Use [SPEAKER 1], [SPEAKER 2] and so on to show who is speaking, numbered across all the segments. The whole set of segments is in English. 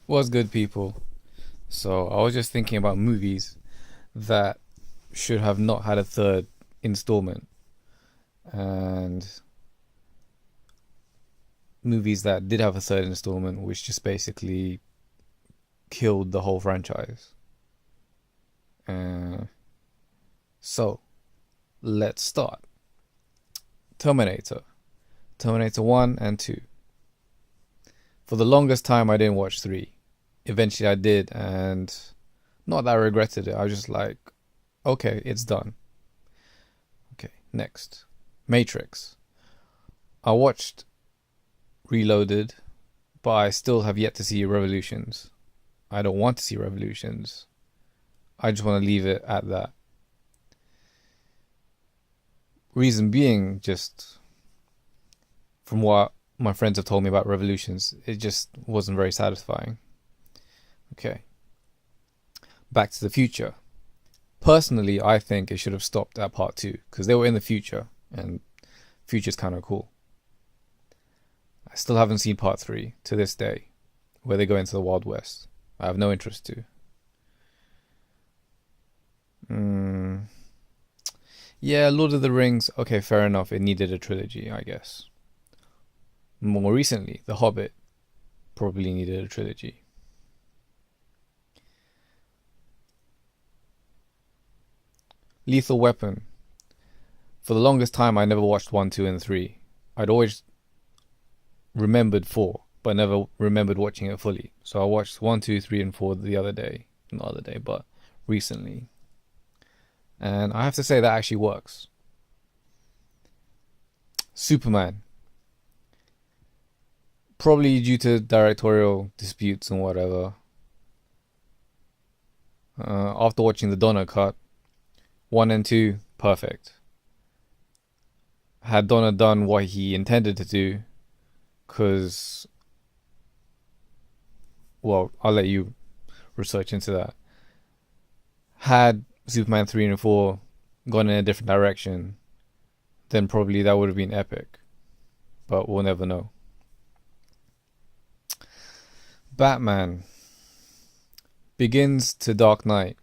[SPEAKER 1] Was good, people. So I was just thinking about movies that should have not had a third installment, and movies that did have a third installment, which just basically killed the whole franchise. Uh, so let's start. Terminator, Terminator 1 and 2. For the longest time, I didn't watch 3. Eventually, I did, and not that I regretted it. I was just like, okay, it's done. Okay, next. Matrix. I watched Reloaded, but I still have yet to see Revolutions. I don't want to see Revolutions. I just want to leave it at that. Reason being, just from what my friends have told me about Revolutions, it just wasn't very satisfying. Okay. Back to the Future. Personally, I think it should have stopped at part 2 because they were in the future, and future's kind of cool. I still haven't seen part 3 to this day, where they go into the Wild West. I have no interest to. Mm, yeah, Lord of the Rings. Okay, fair enough. It needed a trilogy, I guess. More recently, The Hobbit probably needed a trilogy. Lethal Weapon. For the longest time, I never watched 1, 2, and 3. I'd always remembered 4, but never remembered watching it fully. So I watched 1, 2, 3, and 4 the other day. Not the other day, but recently. And I have to say that actually works. Superman. Probably due to directorial disputes and whatever. After watching the Donner cut, 1 and 2, perfect. Had Donner done what he intended to do, because, well, I'll let you research into that. Had Superman 3 and 4 gone in a different direction, then probably that would have been epic. But we'll never know. Batman Begins to Dark Knight.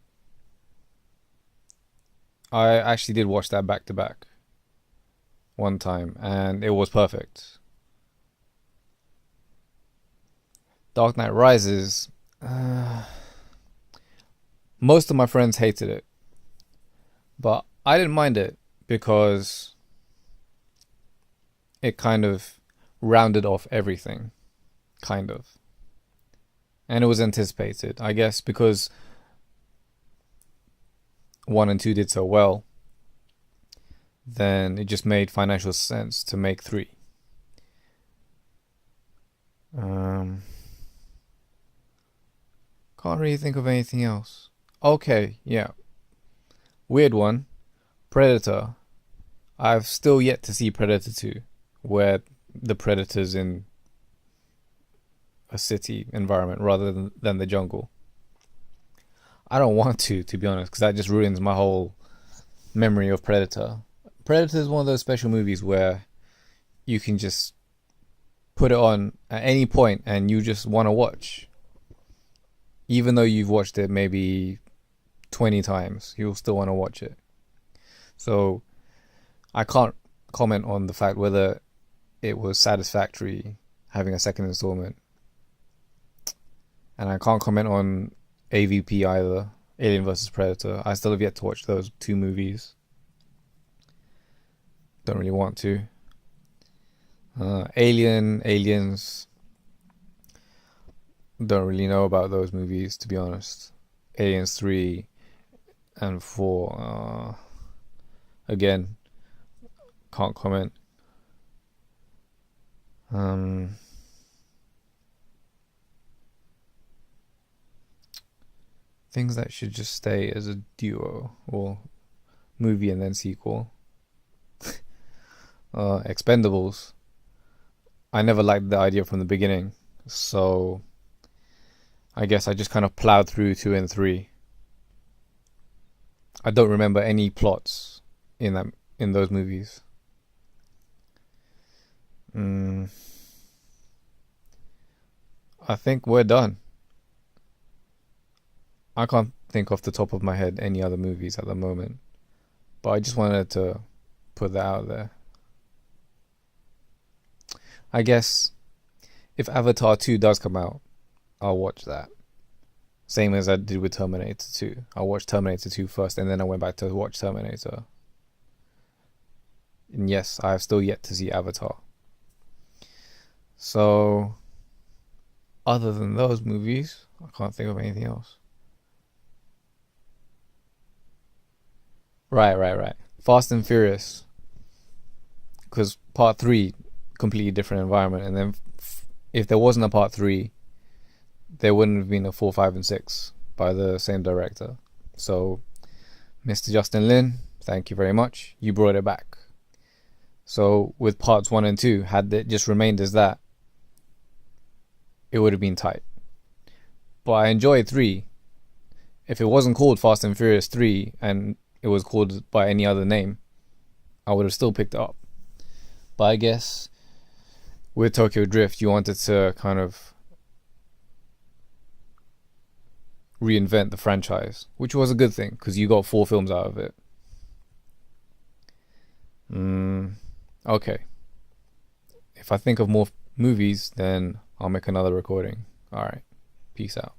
[SPEAKER 1] I actually did watch that back to back one time, and it was perfect. Dark Knight Rises. Most of my friends hated it, but I didn't mind it because it kind of rounded off everything, kind of. And it was anticipated, I guess, because 1 and 2 did so well, then it just made financial sense to make 3. Um, can't really think of anything else. Okay, yeah. Weird one. Predator. I've still yet to see Predator 2, where the predator's in a city environment rather than the jungle. I don't want to be honest, because that just ruins my whole memory of Predator. Predator is one of those special movies where you can just put it on at any point and you just want to watch. Even though you've watched it maybe 20 times, you'll still want to watch it. So I can't comment on the fact whether it was satisfactory having a second installment. And I can't comment on AVP either, Alien vs. Predator. I still have yet to watch those 2 movies. Don't really want to. Aliens. Don't really know about those movies, to be honest. Aliens 3 and 4. Again, can't comment. Things that should just stay as a duo or movie and then sequel. Expendables. I never liked the idea from the beginning, so I guess I just kind of plowed through 2 and 3. I don't remember any plots in those movies. I think we're done. I can't think off the top of my head any other movies at the moment, but I just wanted to put that out there. I guess if Avatar 2 does come out, I'll watch that. Same as I did with Terminator 2. I watched Terminator 2 first and then I went back to watch Terminator. And yes, I have still yet to see Avatar. So, other than those movies, I can't think of anything else. Right. Fast and Furious. Because part 3, completely different environment. And then if there wasn't a part 3, there wouldn't have been a 4, 5, and 6 by the same director. So, Mr. Justin Lin, thank you very much. You brought it back. So, with parts 1 and 2, had it just remained as that, it would have been tight. But I enjoyed 3. If it wasn't called Fast and Furious 3 and it was called by any other name, I would have still picked it up. But I guess with Tokyo Drift, you wanted to kind of reinvent the franchise, which was a good thing because you got 4 films out of it. Okay. If I think of more movies, then I'll make another recording. Alright. Peace out.